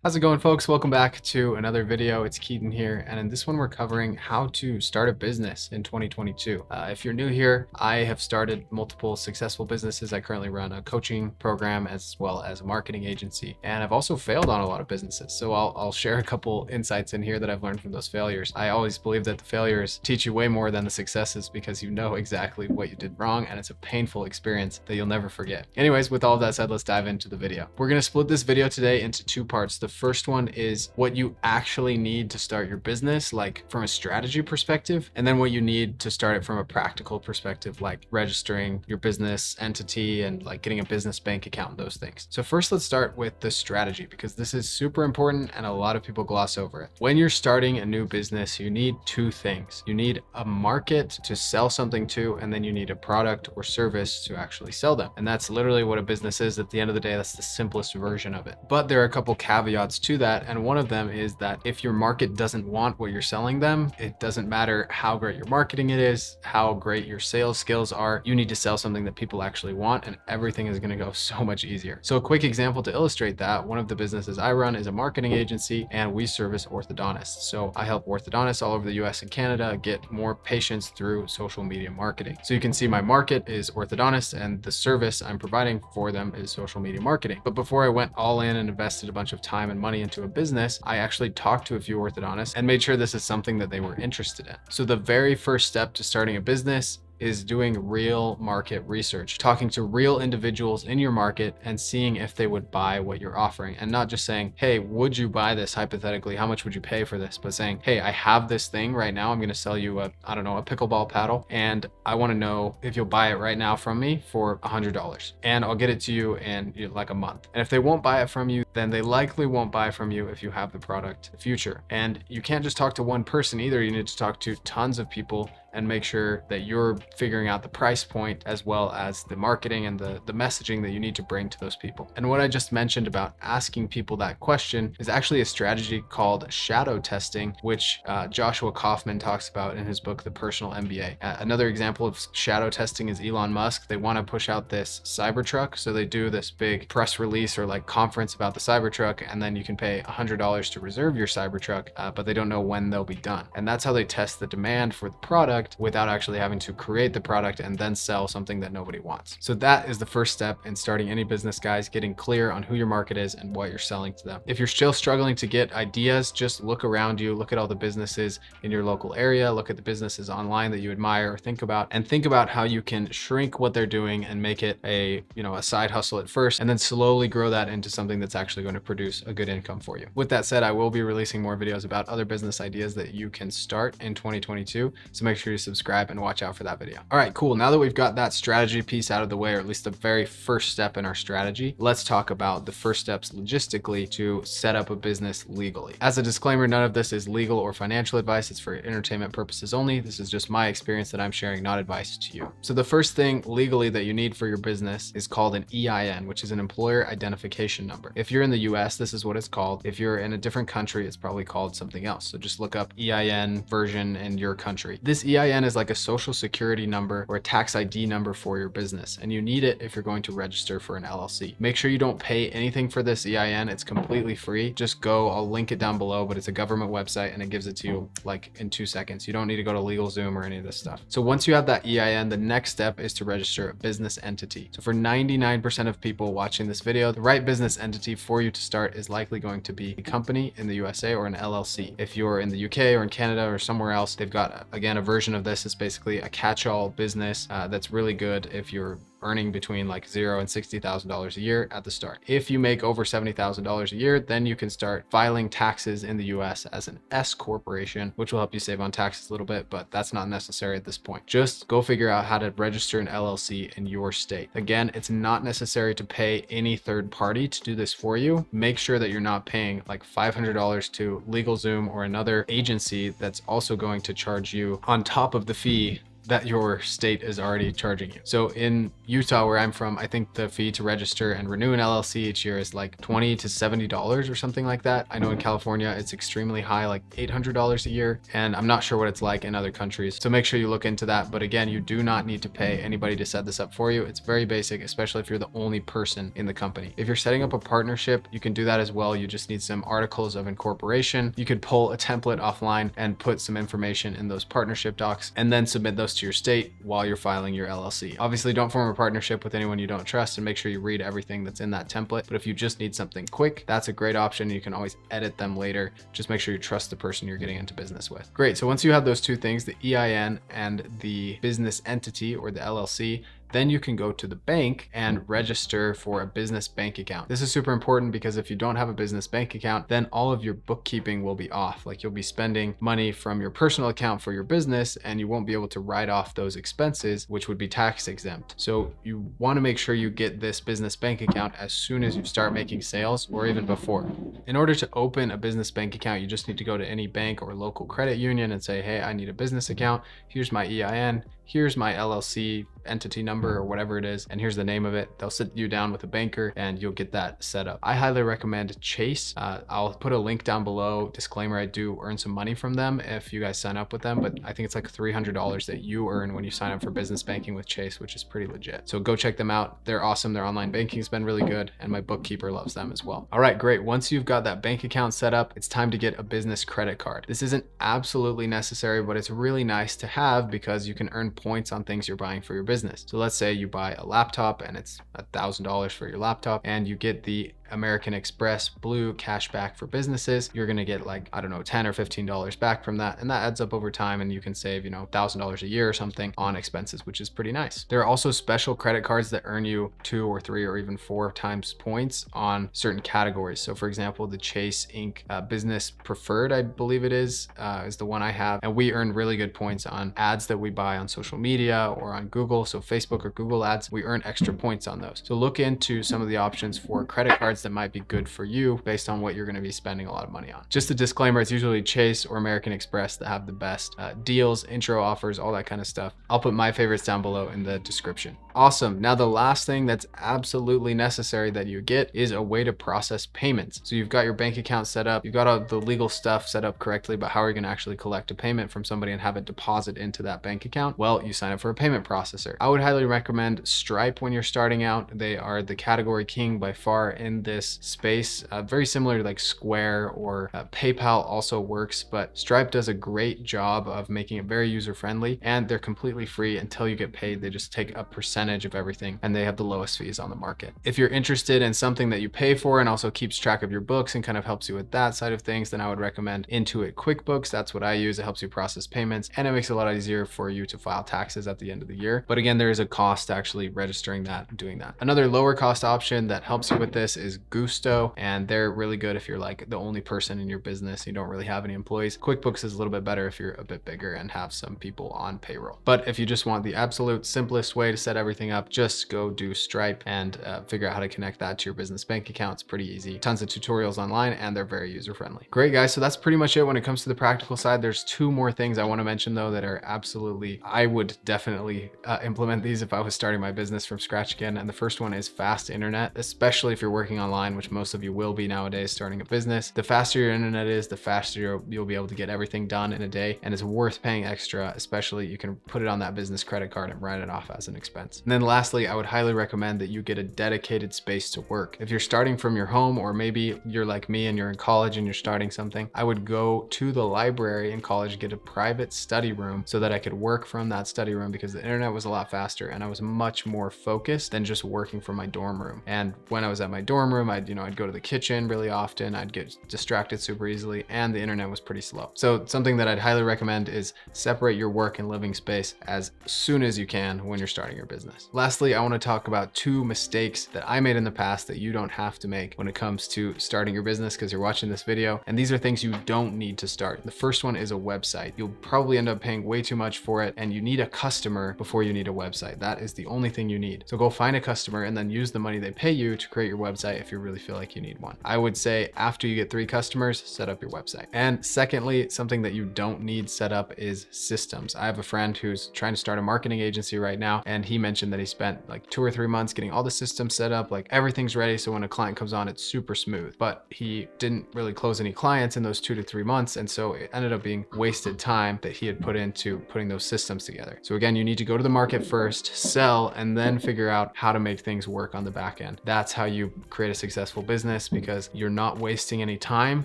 How's it going, folks? Welcome back to another video. It's Keaton here, and in this one we're covering how to start a business in 2022. If you're new here, I have started multiple successful businesses. I currently run a coaching program as well as a marketing agency, and I've also failed on a lot of businesses. So I'll share a couple insights in here that I've learned from those failures. I always believe that the failures teach you way more than the successes because you know exactly what you did wrong, and it's a painful experience that you'll never forget. Anyways, with all of that said, let's dive into the video. We're going to split this video today into two parts. The first one is what you actually need to start your business, like from a strategy perspective, and then what you need to start it from a practical perspective, like registering your business entity and like getting a business bank account and those things. So first, let's start with the strategy because this is super important and a lot of people gloss over it. When you're starting a new business, you need two things. You need a market to sell something to, and then you need a product or service to actually sell them. And that's literally what a business is. At the end of the day, that's the simplest version of it. But there are a couple caveats to that, and one of them is that if your market doesn't want what you're selling them, it doesn't matter how great your marketing it is, how great your sales skills are, you need to sell something that people actually want, and everything is going to go so much easier. So a quick example to illustrate that, one of the businesses I run is a marketing agency, and we service orthodontists. So I help orthodontists all over the US and Canada get more patients through social media marketing. So you can see my market is orthodontists, and the service I'm providing for them is social media marketing. But before I went all in and invested a bunch of time and money into a business, I actually talked to a few orthodontists and made sure this is something that they were interested in. So the very first step to starting a business is doing real market research, talking to real individuals in your market and seeing if they would buy what you're offering, and not just saying, hey, would you buy this hypothetically? How much would you pay for this? But saying, hey, I have this thing right now. I'm going to sell you a pickleball paddle, and I want to know if you'll buy it right now from me for $100, and I'll get it to you in like a month. And if they won't buy it from you, then they likely won't buy from you if you have the product in the future. And you can't just talk to one person either. You need to talk to tons of people and make sure that you're figuring out the price point as well as the marketing and the messaging that you need to bring to those people. And what I just mentioned about asking people that question is actually a strategy called shadow testing, which Joshua Kaufman talks about in his book, The Personal MBA. Another example of shadow testing is Elon Musk. They want to push out this Cybertruck. So they do this big press release or like conference about the Cybertruck, and then you can pay $100 to reserve your Cybertruck, but they don't know when they'll be done. And that's how they test the demand for the product without actually having to create the product and then sell something that nobody wants. So that is the first step in starting any business, guys, getting clear on who your market is and what you're selling to them. If you're still struggling to get ideas, just look around you, look at all the businesses in your local area, look at the businesses online that you admire or think about how you can shrink what they're doing and make it a side hustle at first, and then slowly grow that into something that's actually going to produce a good income for you. With that said, I will be releasing more videos about other business ideas that you can start in 2022. So make sure you subscribe and watch out for that video. All right, cool. Now that we've got that strategy piece out of the way, or at least the very first step in our strategy, let's talk about the first steps logistically to set up a business legally. As a disclaimer, none of this is legal or financial advice. It's for entertainment purposes only. This is just my experience that I'm sharing, not advice to you. So the first thing legally that you need for your business is called an EIN, which is an employer identification number. If you're in the US, this is what it's called. If you're in a different country, it's probably called something else. So just look up EIN version in your country. This EIN is like a social security number or a tax ID number for your business, and you need it if you're going to register for an LLC. Make sure you don't pay anything for this EIN. It's completely free. Just go, I'll link it down below, but it's a government website and it gives it to you like in 2 seconds. You don't need to go to LegalZoom or any of this stuff. So once you have that EIN, the next step is to register a business entity. So for 99% of people watching this video, the right business entity for you to start is likely going to be a company in the USA or an LLC. If you're in the UK or in Canada or somewhere else, they've got, again, a version of this. It's basically a catch-all business that's really good if you're earning between like $0 and $60,000 a year at the start. If you make over $70,000 a year, then you can start filing taxes in the US as an S corporation, which will help you save on taxes a little bit, but that's not necessary at this point. Just go figure out how to register an LLC in your state. Again, it's not necessary to pay any third party to do this for you. Make sure that you're not paying like $500 to LegalZoom or another agency that's also going to charge you on top of the fee that your state is already charging you. So in Utah, where I'm from, I think the fee to register and renew an LLC each year is like $20 to $70 or something like that. I know in California, it's extremely high, like $800 a year, and I'm not sure what it's like in other countries. So make sure you look into that. But again, you do not need to pay anybody to set this up for you. It's very basic, especially if you're the only person in the company. If you're setting up a partnership, you can do that as well. You just need some articles of incorporation. You could pull a template offline and put some information in those partnership docs and then submit those to your state while you're filing your LLC. Obviously, don't form a partnership with anyone you don't trust, and make sure you read everything that's in that template. But if you just need something quick, that's a great option. You can always edit them later. Just make sure you trust the person you're getting into business with. Great. So once you have those two things, the EIN and the business entity or the LLC, then you can go to the bank and register for a business bank account. This is super important because if you don't have a business bank account, then all of your bookkeeping will be off. Like you'll be spending money from your personal account for your business and you won't be able to write off those expenses, which would be tax exempt. So you want to make sure you get this business bank account as soon as you start making sales or even before. In order to open a business bank account, you just need to go to any bank or local credit union and say, hey, I need a business account. Here's my EIN. Here's my LLC entity number or whatever it is, and here's the name of it. They'll sit you down with a banker and you'll get that set up. I highly recommend Chase. I'll put a link down below. Disclaimer, I do earn some money from them if you guys sign up with them, but I think it's like $300 that you earn when you sign up for business banking with Chase, which is pretty legit. So go check them out. They're awesome. Their online banking has been really good, and my bookkeeper loves them as well. All right, great. Once you've got that bank account set up, it's time to get a business credit card. This isn't absolutely necessary, but it's really nice to have because you can earn points on things you're buying for your business. So let's say you buy a laptop and it's $1,000 for your laptop and you get the American Express Blue cashback for businesses. You're going to get like, I don't know, $10 or $15 back from that. And that adds up over time and you can save, $1,000 a year or something on expenses, which is pretty nice. There are also special credit cards that earn you 2 or 3 or even 4 times points on certain categories. So for example, the Chase Inc. Business Preferred, I believe it is the one I have. And we earn really good points on ads that we buy on social media or on Google. So Facebook or Google ads, we earn extra points on those. So look into some of the options for credit cards that might be good for you based on what you're going to be spending a lot of money on. Just a disclaimer, it's usually Chase or American Express that have the best deals, intro offers, all that kind of stuff. I'll put my favorites down below in the description. Awesome. Now the last thing that's absolutely necessary that you get is a way to process payments. So you've got your bank account set up, you've got all the legal stuff set up correctly, but how are you going to actually collect a payment from somebody and have it deposit into that bank account? Well, you sign up for a payment processor. I would highly recommend Stripe when you're starting out. They are the category king by far in this space. Very similar to like Square or PayPal also works, but Stripe does a great job of making it very user-friendly, and they're completely free until you get paid. They just take a percentage of everything and they have the lowest fees on the market. If you're interested in something that you pay for and also keeps track of your books and kind of helps you with that side of things, then I would recommend Intuit QuickBooks. That's what I use. It helps you process payments and it makes it a lot easier for you to file taxes at the end of the year. But again, there is a cost to actually registering that and doing that. Another lower cost option that helps you with this is Gusto, and they're really good if you're like the only person in your business, you don't really have any employees. QuickBooks is a little bit better if you're a bit bigger and have some people on payroll. But if you just want the absolute simplest way to set everything up, just go do Stripe and figure out how to connect that to your business bank account. It's pretty easy. Tons of tutorials online and they're very user-friendly. Great guys, so that's pretty much it when it comes to the practical side. There's 2 more things I want to mention though that are absolutely, I would definitely implement these if I was starting my business from scratch again. And the first one is fast internet, especially if you're working online, which most of you will be nowadays starting a business. The faster your internet is, the faster you'll be able to get everything done in a day, and it's worth paying extra, especially you can put it on that business credit card and write it off as an expense. And then lastly, I would highly recommend that you get a dedicated space to work. If you're starting from your home, or maybe you're like me and you're in college and you're starting something, I would go to the library in college, get a private study room so that I could work from that study room, because the internet was a lot faster and I was much more focused than just working from my dorm room. And when I was at my dorm room, I'd go to the kitchen really often, I'd get distracted super easily, and the internet was pretty slow. So something that I'd highly recommend is separate your work and living space as soon as you can when you're starting your business. Lastly, I want to talk about 2 mistakes that I made in the past that you don't have to make when it comes to starting your business because you're watching this video. And these are things you don't need to start. The first one is a website. You'll probably end up paying way too much for it, and you need a customer before you need a website. That is the only thing you need. So go find a customer and then use the money they pay you to create your website if you really feel like you need one. I would say after you get 3 customers, set up your website. And secondly, something that you don't need set up is systems. I have a friend who's trying to start a marketing agency right now, and he mentioned that he spent like 2 or 3 months getting all the systems set up, like everything's ready, so when a client comes on, it's super smooth. But he didn't really close any clients in those 2 to 3 months, and so it ended up being wasted time that he had put into putting those systems together. So again, you need to go to the market first, sell, and then figure out how to make things work on the back end. That's how you create a successful business, because you're not wasting any time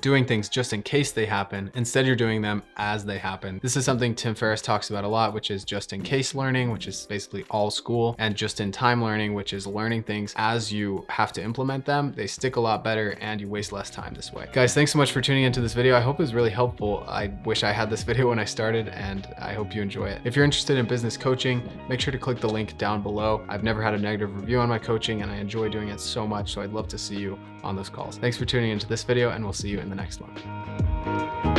doing things just in case they happen. Instead, you're doing them as they happen. This is something Tim Ferriss talks about a lot, which is just in case learning, which is basically all school, and just in time learning, which is learning things as you have to implement them. They stick a lot better and you waste less time this way. Guys, thanks so much for tuning into this video. I hope it was really helpful. I wish I had this video when I started, and I hope you enjoy it. If you're interested in business coaching, make sure to click the link down below. I've never had a negative review on my coaching, and I enjoy doing it so much, so I'd love to see you on those calls. Thanks for tuning into this video, and we'll see you in the next one.